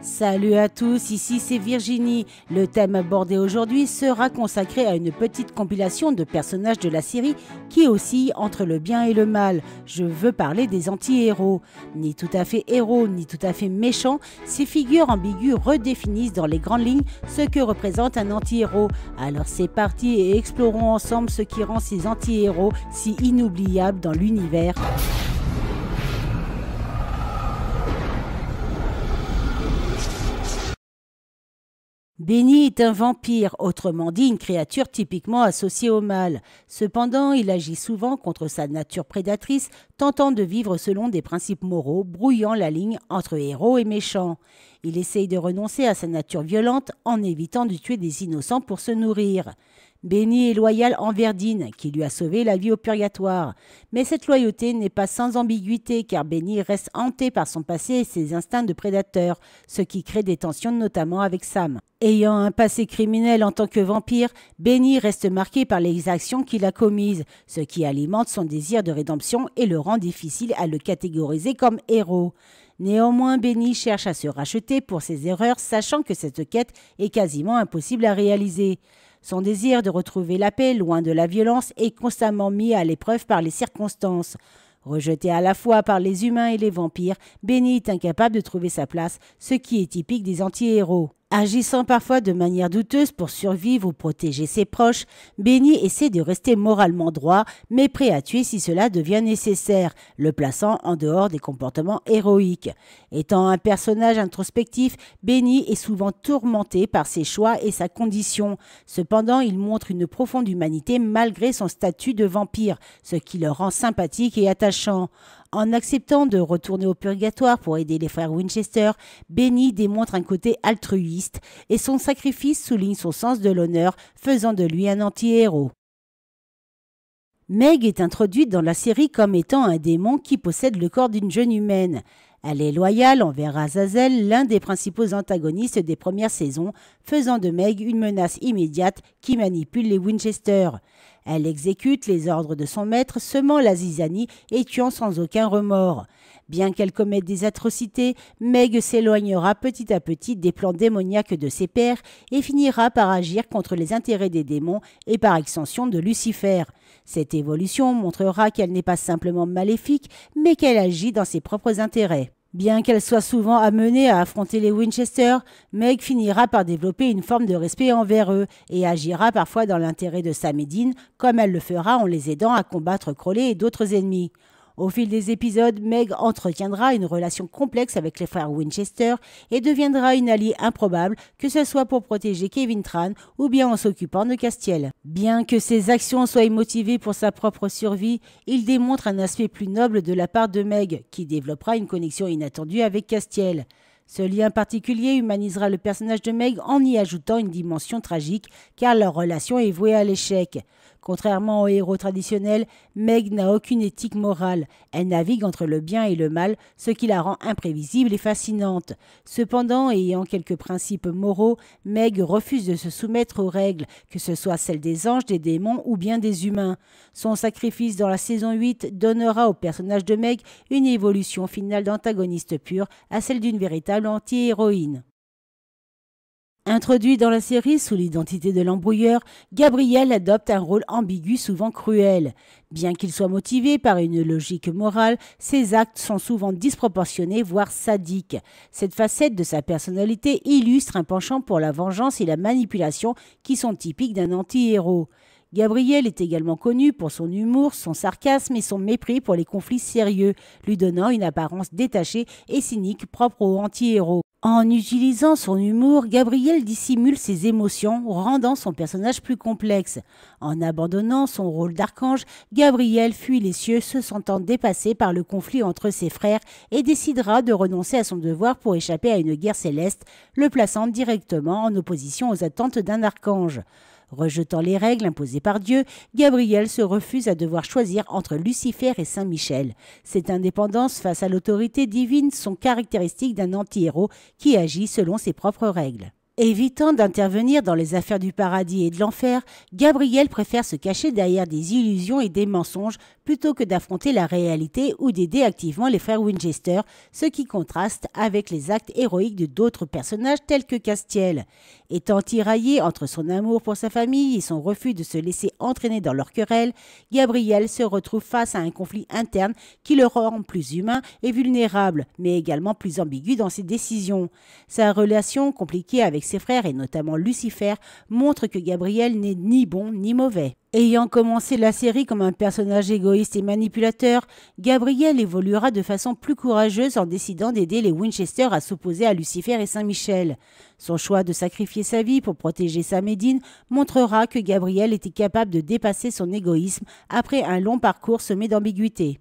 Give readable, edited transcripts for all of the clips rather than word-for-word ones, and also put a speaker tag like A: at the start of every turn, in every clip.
A: Salut à tous, ici c'est Virginie. Le thème abordé aujourd'hui sera consacré à une petite compilation de personnages de la série qui oscillent entre le bien et le mal. Je veux parler des anti-héros. Ni tout à fait héros, ni tout à fait méchants, ces figures ambiguës redéfinissent dans les grandes lignes ce que représente un anti-héros. Alors c'est parti et explorons ensemble ce qui rend ces anti-héros si inoubliables dans l'univers. Benny est un vampire, autrement dit une créature typiquement associée au mal. Cependant, il agit souvent contre sa nature prédatrice, tentant de vivre selon des principes moraux, brouillant la ligne entre héros et méchants. Il essaye de renoncer à sa nature violente en évitant de tuer des innocents pour se nourrir. Benny est loyal envers Dean, qui lui a sauvé la vie au purgatoire. Mais cette loyauté n'est pas sans ambiguïté, car Benny reste hanté par son passé et ses instincts de prédateur, ce qui crée des tensions notamment avec Sam. Ayant un passé criminel en tant que vampire, Benny reste marqué par les actions qu'il a commises, ce qui alimente son désir de rédemption et le rend difficile à le catégoriser comme héros. Néanmoins, Benny cherche à se racheter pour ses erreurs, sachant que cette quête est quasiment impossible à réaliser. Son désir de retrouver la paix, loin de la violence, est constamment mis à l'épreuve par les circonstances. Rejeté à la fois par les humains et les vampires, Benny est incapable de trouver sa place, ce qui est typique des anti-héros. Agissant parfois de manière douteuse pour survivre ou protéger ses proches, Benny essaie de rester moralement droit, mais prêt à tuer si cela devient nécessaire, le plaçant en dehors des comportements héroïques. Étant un personnage introspectif, Benny est souvent tourmenté par ses choix et sa condition. Cependant, il montre une profonde humanité malgré son statut de vampire, ce qui le rend sympathique et attachant. En acceptant de retourner au purgatoire pour aider les frères Winchester, Benny démontre un côté altruiste et son sacrifice souligne son sens de l'honneur, faisant de lui un anti-héros. Meg est introduite dans la série comme étant un démon qui possède le corps d'une jeune humaine. Elle est loyale envers Azazel, l'un des principaux antagonistes des premières saisons, faisant de Meg une menace immédiate qui manipule les Winchester. Elle exécute les ordres de son maître, semant la zizanie et tuant sans aucun remords. Bien qu'elle commette des atrocités, Meg s'éloignera petit à petit des plans démoniaques de ses pairs et finira par agir contre les intérêts des démons et par extension de Lucifer. Cette évolution montrera qu'elle n'est pas simplement maléfique, mais qu'elle agit dans ses propres intérêts. Bien qu'elle soit souvent amenée à affronter les Winchester, Meg finira par développer une forme de respect envers eux et agira parfois dans l'intérêt de Sam et Dean, comme elle le fera en les aidant à combattre Crowley et d'autres ennemis. Au fil des épisodes, Meg entretiendra une relation complexe avec les frères Winchester et deviendra une alliée improbable, que ce soit pour protéger Kevin Tran ou bien en s'occupant de Castiel. Bien que ses actions soient motivées pour sa propre survie, il démontre un aspect plus noble de la part de Meg, qui développera une connexion inattendue avec Castiel. Ce lien particulier humanisera le personnage de Meg en y ajoutant une dimension tragique, car leur relation est vouée à l'échec. Contrairement aux héros traditionnels, Meg n'a aucune éthique morale. Elle navigue entre le bien et le mal, ce qui la rend imprévisible et fascinante. Cependant, ayant quelques principes moraux, Meg refuse de se soumettre aux règles, que ce soit celles des anges, des démons ou bien des humains. Son sacrifice dans la saison 8 donnera au personnage de Meg une évolution finale d'antagoniste pure à celle d'une véritable anti-héroïne. Introduit dans la série sous l'identité de l'embrouilleur, Gabriel adopte un rôle ambigu souvent cruel. Bien qu'il soit motivé par une logique morale, ses actes sont souvent disproportionnés, voire sadiques. Cette facette de sa personnalité illustre un penchant pour la vengeance et la manipulation qui sont typiques d'un anti-héros. Gabriel est également connu pour son humour, son sarcasme et son mépris pour les conflits sérieux, lui donnant une apparence détachée et cynique propre aux anti-héros. En utilisant son humour, Gabriel dissimule ses émotions, rendant son personnage plus complexe. En abandonnant son rôle d'archange, Gabriel fuit les cieux, se sentant dépassé par le conflit entre ses frères et décidera de renoncer à son devoir pour échapper à une guerre céleste, le plaçant directement en opposition aux attentes d'un archange. Rejetant les règles imposées par Dieu, Gabriel se refuse à devoir choisir entre Lucifer et Saint-Michel. Cette indépendance face à l'autorité divine sont caractéristiques d'un anti-héros qui agit selon ses propres règles. Évitant d'intervenir dans les affaires du paradis et de l'enfer, Gabriel préfère se cacher derrière des illusions et des mensonges plutôt que d'affronter la réalité ou d'aider activement les frères Winchester, ce qui contraste avec les actes héroïques de d'autres personnages tels que Castiel. Étant tiraillé entre son amour pour sa famille et son refus de se laisser entraîner dans leur querelle, Gabriel se retrouve face à un conflit interne qui le rend plus humain et vulnérable, mais également plus ambigu dans ses décisions. Sa relation compliquée avec ses frères et notamment Lucifer montre que Gabriel n'est ni bon ni mauvais. Ayant commencé la série comme un personnage égoïste et manipulateur, Gabriel évoluera de façon plus courageuse en décidant d'aider les Winchester à s'opposer à Lucifer et Saint-Michel. Son choix de sacrifier sa vie pour protéger sa Médine montrera que Gabriel était capable de dépasser son égoïsme après un long parcours semé d'ambiguïté.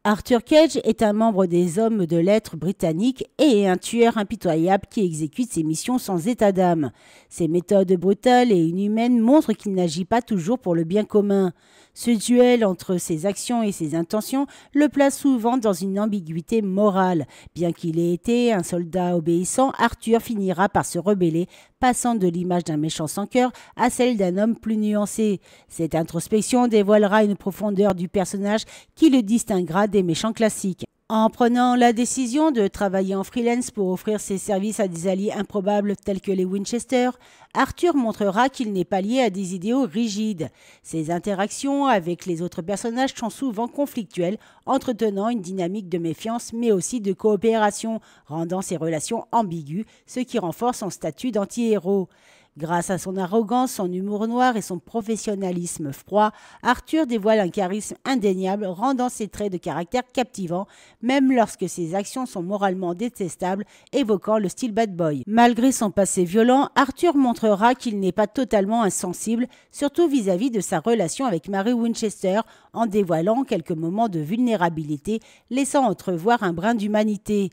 A: Arthur Cage est un membre des hommes de lettres britanniques et un tueur impitoyable qui exécute ses missions sans état d'âme. Ses méthodes brutales et inhumaines montrent qu'il n'agit pas toujours pour le bien commun. Ce duel entre ses actions et ses intentions le place souvent dans une ambiguïté morale. Bien qu'il ait été un soldat obéissant, Arthur finira par se rebeller, passant de l'image d'un méchant sans cœur à celle d'un homme plus nuancé. Cette introspection dévoilera une profondeur du personnage qui le distinguera des méchants classiques. En prenant la décision de travailler en freelance pour offrir ses services à des alliés improbables tels que les Winchester, Arthur montrera qu'il n'est pas lié à des idéaux rigides. Ses interactions avec les autres personnages sont souvent conflictuelles, entretenant une dynamique de méfiance mais aussi de coopération, rendant ses relations ambiguës, ce qui renforce son statut d'anti-héros. Grâce à son arrogance, son humour noir et son professionnalisme froid, Arthur dévoile un charisme indéniable, rendant ses traits de caractère captivants, même lorsque ses actions sont moralement détestables, évoquant le style bad boy. Malgré son passé violent, Arthur montrera qu'il n'est pas totalement insensible, surtout vis-à-vis de sa relation avec Mary Winchester, en dévoilant quelques moments de vulnérabilité, laissant entrevoir un brin d'humanité.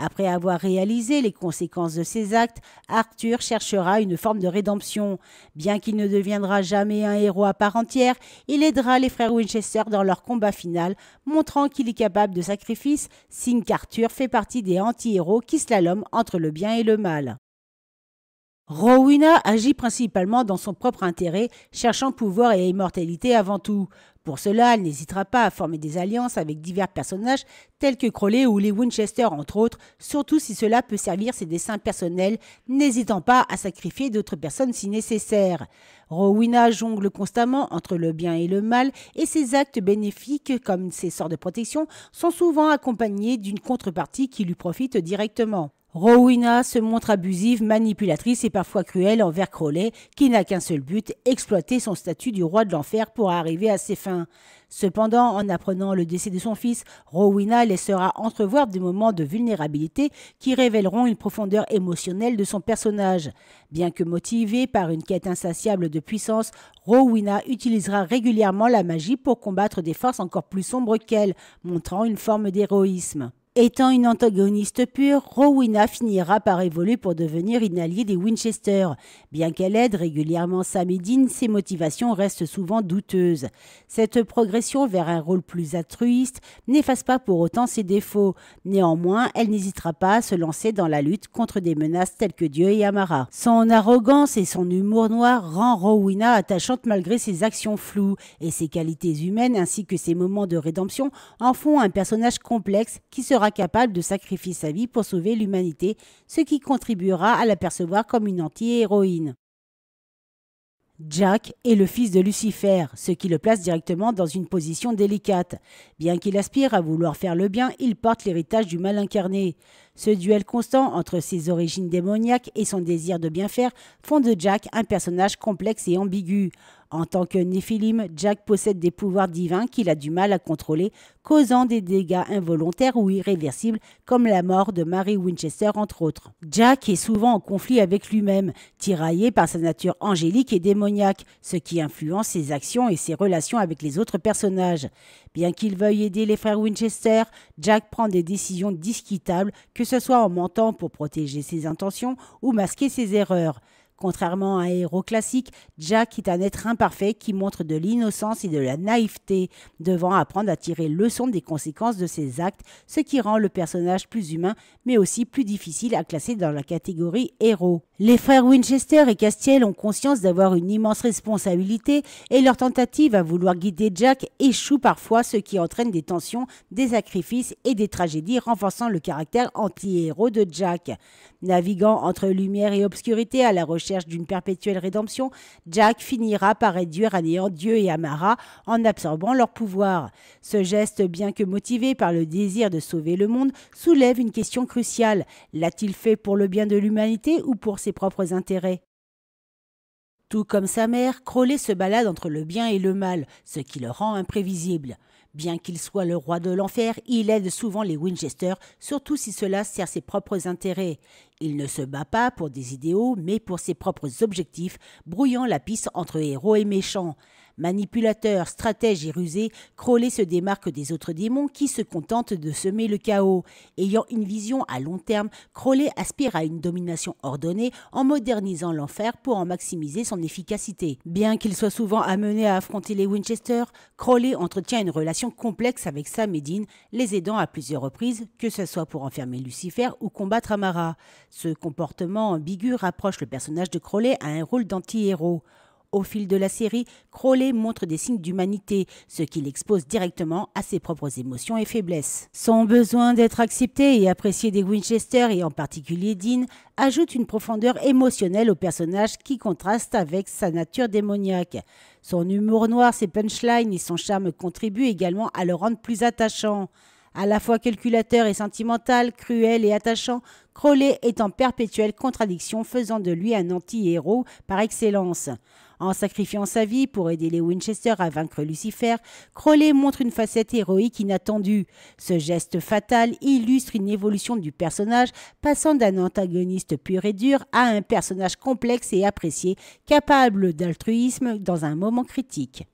A: Après avoir réalisé les conséquences de ses actes, Arthur cherchera une forme de rédemption. Bien qu'il ne deviendra jamais un héros à part entière, il aidera les frères Winchester dans leur combat final, montrant qu'il est capable de sacrifice, signe qu'Arthur fait partie des anti-héros qui slaloment entre le bien et le mal. Rowena agit principalement dans son propre intérêt, cherchant pouvoir et immortalité avant tout. Pour cela, elle n'hésitera pas à former des alliances avec divers personnages tels que Crowley ou les Winchester entre autres, surtout si cela peut servir ses desseins personnels, n'hésitant pas à sacrifier d'autres personnes si nécessaire. Rowena jongle constamment entre le bien et le mal et ses actes bénéfiques comme ses sorts de protection sont souvent accompagnés d'une contrepartie qui lui profite directement. Rowena se montre abusive, manipulatrice et parfois cruelle envers Crowley, qui n'a qu'un seul but, exploiter son statut du roi de l'enfer pour arriver à ses fins. Cependant, en apprenant le décès de son fils, Rowena laissera entrevoir des moments de vulnérabilité qui révéleront une profondeur émotionnelle de son personnage. Bien que motivée par une quête insatiable de puissance, Rowena utilisera régulièrement la magie pour combattre des forces encore plus sombres qu'elle, montrant une forme d'héroïsme. Étant une antagoniste pure, Rowena finira par évoluer pour devenir une alliée des Winchester. Bien qu'elle aide régulièrement Sam et Dean, ses motivations restent souvent douteuses. Cette progression vers un rôle plus altruiste n'efface pas pour autant ses défauts. Néanmoins, elle n'hésitera pas à se lancer dans la lutte contre des menaces telles que Dieu et Amara. Son arrogance et son humour noir rend Rowena attachante malgré ses actions floues, et ses qualités humaines ainsi que ses moments de rédemption en font un personnage complexe qui sera capable de sacrifier sa vie pour sauver l'humanité, ce qui contribuera à la percevoir comme une anti-héroïne. Jack est le fils de Lucifer, ce qui le place directement dans une position délicate. Bien qu'il aspire à vouloir faire le bien, il porte l'héritage du mal incarné. Ce duel constant entre ses origines démoniaques et son désir de bien faire font de Jack un personnage complexe et ambigu. En tant que Néphilim, Jack possède des pouvoirs divins qu'il a du mal à contrôler, causant des dégâts involontaires ou irréversibles comme la mort de Mary Winchester entre autres. Jack est souvent en conflit avec lui-même, tiraillé par sa nature angélique et démoniaque, ce qui influence ses actions et ses relations avec les autres personnages. Bien qu'il veuille aider les frères Winchester, Jack prend des décisions discutables, que ce soit en mentant pour protéger ses intentions ou masquer ses erreurs. Contrairement à un héros classique, Jack est un être imparfait qui montre de l'innocence et de la naïveté, devant apprendre à tirer leçon des conséquences de ses actes, ce qui rend le personnage plus humain, mais aussi plus difficile à classer dans la catégorie héros. Les frères Winchester et Castiel ont conscience d'avoir une immense responsabilité et leur tentative à vouloir guider Jack échoue parfois, ce qui entraîne des tensions, des sacrifices et des tragédies, renforçant le caractère anti-héros de Jack. Naviguant entre lumière et obscurité à la recherche d'une perpétuelle rédemption, Jack finira par réduire à néant Dieu et Amara en absorbant leur pouvoir. Ce geste, bien que motivé par le désir de sauver le monde, soulève une question cruciale. L'a-t-il fait pour le bien de l'humanité ou pour ses propres intérêts ? Tout comme sa mère, Crowley se balade entre le bien et le mal, ce qui le rend imprévisible. Bien qu'il soit le roi de l'enfer, il aide souvent les Winchester, surtout si cela sert ses propres intérêts. Il ne se bat pas pour des idéaux, mais pour ses propres objectifs, brouillant la piste entre héros et méchants. Manipulateur, stratège et rusé, Crowley se démarque des autres démons qui se contentent de semer le chaos. Ayant une vision à long terme, Crowley aspire à une domination ordonnée en modernisant l'enfer pour en maximiser son efficacité. Bien qu'il soit souvent amené à affronter les Winchester, Crowley entretient une relation complexe avec Sam et Dean, les aidant à plusieurs reprises, que ce soit pour enfermer Lucifer ou combattre Amara. Ce comportement ambigu rapproche le personnage de Crowley à un rôle d'anti-héros. Au fil de la série, Crowley montre des signes d'humanité, ce qui l'expose directement à ses propres émotions et faiblesses. Son besoin d'être accepté et apprécié des Winchester, et en particulier Dean, ajoute une profondeur émotionnelle au personnage qui contraste avec sa nature démoniaque. Son humour noir, ses punchlines et son charme contribuent également à le rendre plus attachant. À la fois calculateur et sentimental, cruel et attachant, Crowley est en perpétuelle contradiction, faisant de lui un anti-héros par excellence. En sacrifiant sa vie pour aider les Winchester à vaincre Lucifer, Crowley montre une facette héroïque inattendue. Ce geste fatal illustre une évolution du personnage, passant d'un antagoniste pur et dur à un personnage complexe et apprécié, capable d'altruisme dans un moment critique.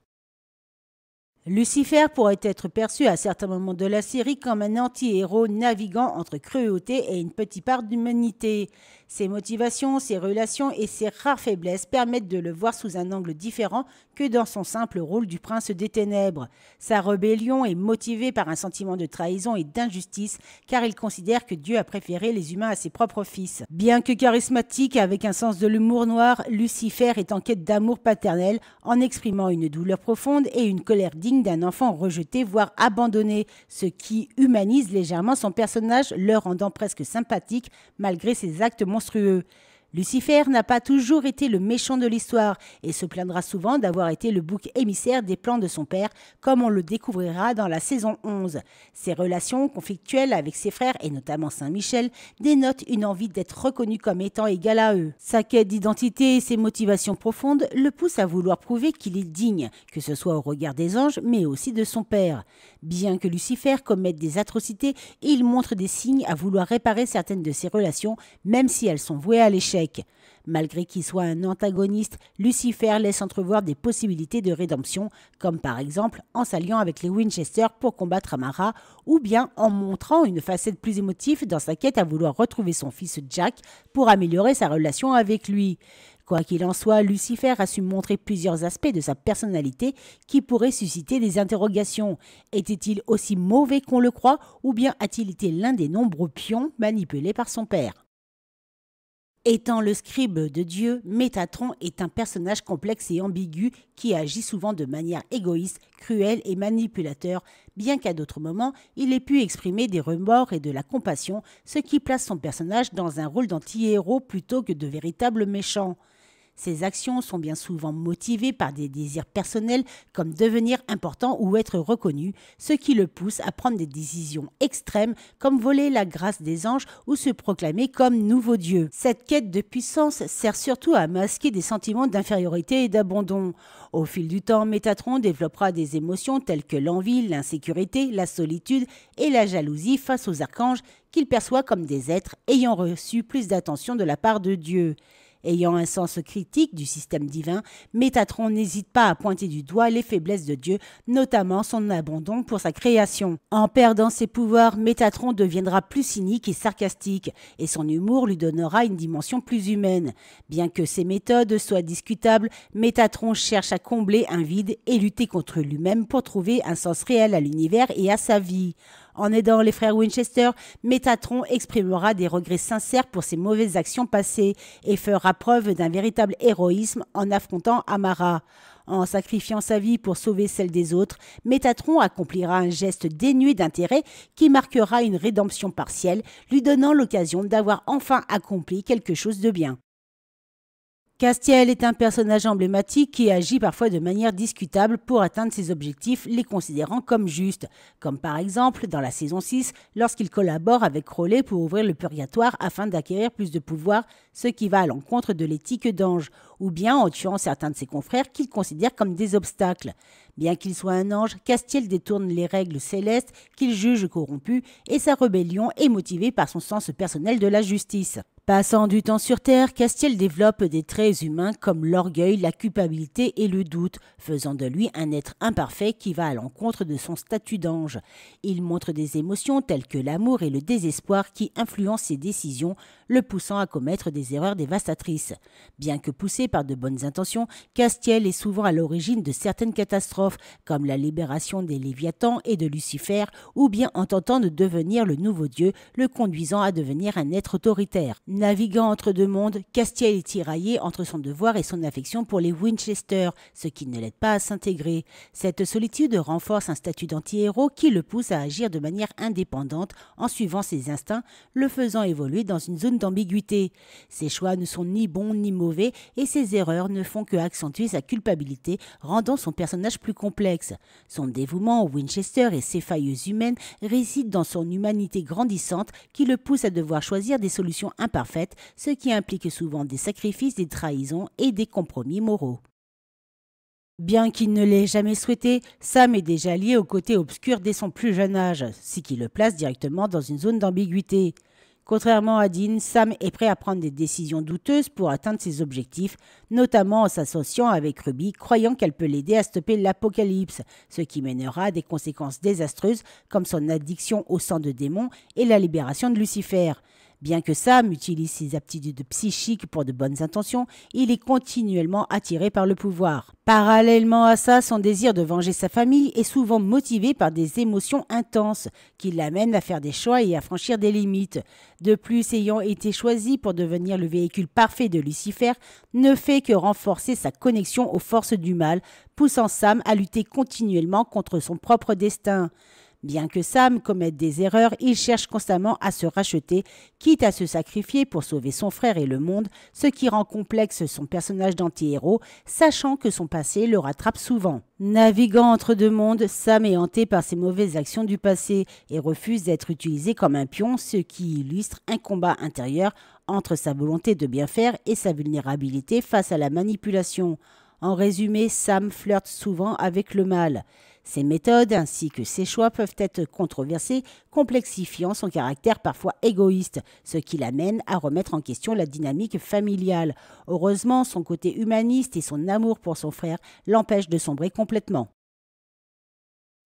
A: Lucifer pourrait être perçu à certains moments de la série comme un anti-héros naviguant entre cruauté et une petite part d'humanité. Ses motivations, ses relations et ses rares faiblesses permettent de le voir sous un angle différent que dans son simple rôle du prince des ténèbres. Sa rébellion est motivée par un sentiment de trahison et d'injustice, car il considère que Dieu a préféré les humains à ses propres fils. Bien que charismatique avec un sens de l'humour noir, Lucifer est en quête d'amour paternel, en exprimant une douleur profonde et une colère digne d'un enfant rejeté, voire abandonné, ce qui humanise légèrement son personnage, le rendant presque sympathique malgré ses actes monstrueux. Lucifer n'a pas toujours été le méchant de l'histoire et se plaindra souvent d'avoir été le bouc émissaire des plans de son père, comme on le découvrira dans la saison 11. Ses relations conflictuelles avec ses frères, et notamment Saint-Michel, dénotent une envie d'être reconnu comme étant égal à eux. Sa quête d'identité et ses motivations profondes le poussent à vouloir prouver qu'il est digne, que ce soit au regard des anges, mais aussi de son père. Bien que Lucifer commette des atrocités, il montre des signes à vouloir réparer certaines de ses relations, même si elles sont vouées à l'échec. Malgré qu'il soit un antagoniste, Lucifer laisse entrevoir des possibilités de rédemption, comme par exemple en s'alliant avec les Winchester pour combattre Amara, ou bien en montrant une facette plus émotive dans sa quête à vouloir retrouver son fils Jack pour améliorer sa relation avec lui. Quoi qu'il en soit, Lucifer a su montrer plusieurs aspects de sa personnalité qui pourraient susciter des interrogations. Était-il aussi mauvais qu'on le croit, ou bien a-t-il été l'un des nombreux pions manipulés par son père ? Étant le scribe de Dieu, Métatron est un personnage complexe et ambigu qui agit souvent de manière égoïste, cruelle et manipulateur, bien qu'à d'autres moments, il ait pu exprimer des remords et de la compassion, ce qui place son personnage dans un rôle d'anti-héros plutôt que de véritable méchant. Ses actions sont bien souvent motivées par des désirs personnels comme devenir important ou être reconnu, ce qui le pousse à prendre des décisions extrêmes comme voler la grâce des anges ou se proclamer comme nouveau Dieu. Cette quête de puissance sert surtout à masquer des sentiments d'infériorité et d'abandon. Au fil du temps, Métatron développera des émotions telles que l'envie, l'insécurité, la solitude et la jalousie face aux archanges qu'il perçoit comme des êtres ayant reçu plus d'attention de la part de Dieu. Ayant un sens critique du système divin, Métatron n'hésite pas à pointer du doigt les faiblesses de Dieu, notamment son abandon pour sa création. En perdant ses pouvoirs, Métatron deviendra plus cynique et sarcastique, et son humour lui donnera une dimension plus humaine. Bien que ses méthodes soient discutables, Métatron cherche à combler un vide et lutter contre lui-même pour trouver un sens réel à l'univers et à sa vie. En aidant les frères Winchester, Métatron exprimera des regrets sincères pour ses mauvaises actions passées et fera preuve d'un véritable héroïsme en affrontant Amara. En sacrifiant sa vie pour sauver celle des autres, Métatron accomplira un geste dénué d'intérêt qui marquera une rédemption partielle, lui donnant l'occasion d'avoir enfin accompli quelque chose de bien. Castiel est un personnage emblématique qui agit parfois de manière discutable pour atteindre ses objectifs, les considérant comme justes, comme par exemple dans la saison 6, lorsqu'il collabore avec Crowley pour ouvrir le purgatoire afin d'acquérir plus de pouvoir, ce qui va à l'encontre de l'éthique d'ange, ou bien en tuant certains de ses confrères qu'il considère comme des obstacles. Bien qu'il soit un ange, Castiel détourne les règles célestes qu'il juge corrompues et sa rébellion est motivée par son sens personnel de la justice. Passant du temps sur Terre, Castiel développe des traits humains comme l'orgueil, la culpabilité et le doute, faisant de lui un être imparfait qui va à l'encontre de son statut d'ange. Il montre des émotions telles que l'amour et le désespoir qui influencent ses décisions, le poussant à commettre des erreurs dévastatrices. Bien que poussé par de bonnes intentions, Castiel est souvent à l'origine de certaines catastrophes, comme la libération des Léviathans et de Lucifer, ou bien en tentant de devenir le nouveau dieu, le conduisant à devenir un être autoritaire. Naviguant entre deux mondes, Castiel est tiraillé entre son devoir et son affection pour les Winchester, ce qui ne l'aide pas à s'intégrer. Cette solitude renforce un statut d'anti-héros qui le pousse à agir de manière indépendante en suivant ses instincts, le faisant évoluer dans une zone d'ambiguïté. Ses choix ne sont ni bons ni mauvais et ses erreurs ne font que accentuer sa culpabilité, rendant son personnage plus complexe. Son dévouement aux Winchester et ses failles humaines résident dans son humanité grandissante qui le pousse à devoir choisir des solutions imparfaites, ce qui implique souvent des sacrifices, des trahisons et des compromis moraux. Bien qu'il ne l'ait jamais souhaité, Sam est déjà lié au côté obscur dès son plus jeune âge, ce qui le place directement dans une zone d'ambiguïté. Contrairement à Dean, Sam est prêt à prendre des décisions douteuses pour atteindre ses objectifs, notamment en s'associant avec Ruby, croyant qu'elle peut l'aider à stopper l'apocalypse, ce qui mènera à des conséquences désastreuses comme son addiction au sang de démon et la libération de Lucifer. Bien que Sam utilise ses aptitudes psychiques pour de bonnes intentions, il est continuellement attiré par le pouvoir. Parallèlement à ça, son désir de venger sa famille est souvent motivé par des émotions intenses qui l'amènent à faire des choix et à franchir des limites. De plus, ayant été choisi pour devenir le véhicule parfait de Lucifer, ne fait que renforcer sa connexion aux forces du mal, poussant Sam à lutter continuellement contre son propre destin. Bien que Sam commette des erreurs, il cherche constamment à se racheter, quitte à se sacrifier pour sauver son frère et le monde, ce qui rend complexe son personnage d'anti-héros, sachant que son passé le rattrape souvent. Naviguant entre deux mondes, Sam est hanté par ses mauvaises actions du passé et refuse d'être utilisé comme un pion, ce qui illustre un combat intérieur entre sa volonté de bien faire et sa vulnérabilité face à la manipulation. En résumé, Sam flirte souvent avec le mal. Ses méthodes ainsi que ses choix peuvent être controversés, complexifiant son caractère parfois égoïste, ce qui l'amène à remettre en question la dynamique familiale. Heureusement, son côté humaniste et son amour pour son frère l'empêchent de sombrer complètement.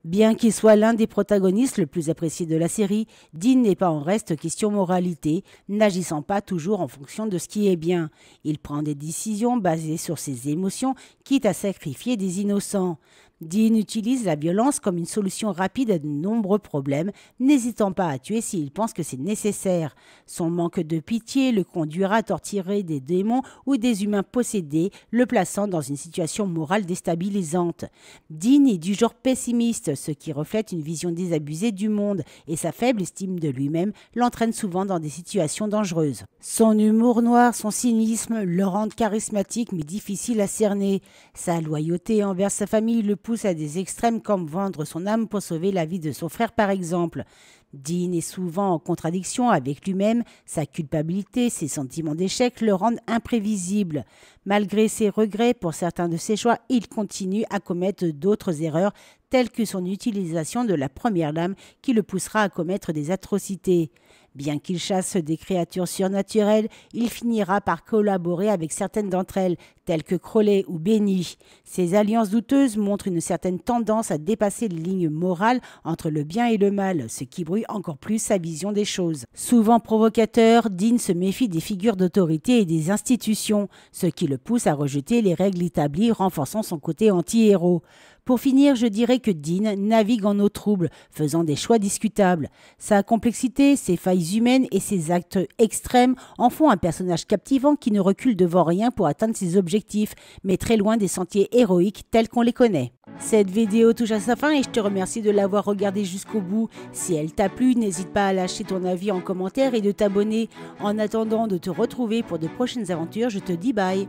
A: Bien qu'il soit l'un des protagonistes le plus apprécié de la série, Dean n'est pas en reste question moralité, n'agissant pas toujours en fonction de ce qui est bien. Il prend des décisions basées sur ses émotions, quitte à sacrifier des innocents. Dean utilise la violence comme une solution rapide à de nombreux problèmes, n'hésitant pas à tuer s'il pense que c'est nécessaire. Son manque de pitié le conduira à torturer des démons ou des humains possédés, le plaçant dans une situation morale déstabilisante. Dean est du genre pessimiste, ce qui reflète une vision désabusée du monde, et sa faible estime de lui-même l'entraîne souvent dans des situations dangereuses. Son humour noir, son cynisme le rendent charismatique mais difficile à cerner. Sa loyauté envers sa famille le pousse à des extrêmes comme vendre son âme pour sauver la vie de son frère par exemple. Dean est souvent en contradiction avec lui-même, sa culpabilité, ses sentiments d'échec le rendent imprévisible. Malgré ses regrets pour certains de ses choix, il continue à commettre d'autres erreurs telles que son utilisation de la première lame qui le poussera à commettre des atrocités. Bien qu'il chasse des créatures surnaturelles, il finira par collaborer avec certaines d'entre elles, telles que Crowley ou Benny. Ces alliances douteuses montrent une certaine tendance à dépasser les lignes morales entre le bien et le mal, ce qui brouille encore plus sa vision des choses. Souvent provocateur, Dean se méfie des figures d'autorité et des institutions, ce qui le pousse à rejeter les règles établies, renforçant son côté anti-héros. Pour finir, je dirais que Dean navigue en eau trouble, faisant des choix discutables. Sa complexité, ses failles humaines et ses actes extrêmes en font un personnage captivant qui ne recule devant rien pour atteindre ses objectifs, mais très loin des sentiers héroïques tels qu'on les connaît. Cette vidéo touche à sa fin et je te remercie de l'avoir regardée jusqu'au bout. Si elle t'a plu, n'hésite pas à lâcher ton avis en commentaire et de t'abonner. En attendant de te retrouver pour de prochaines aventures, je te dis bye.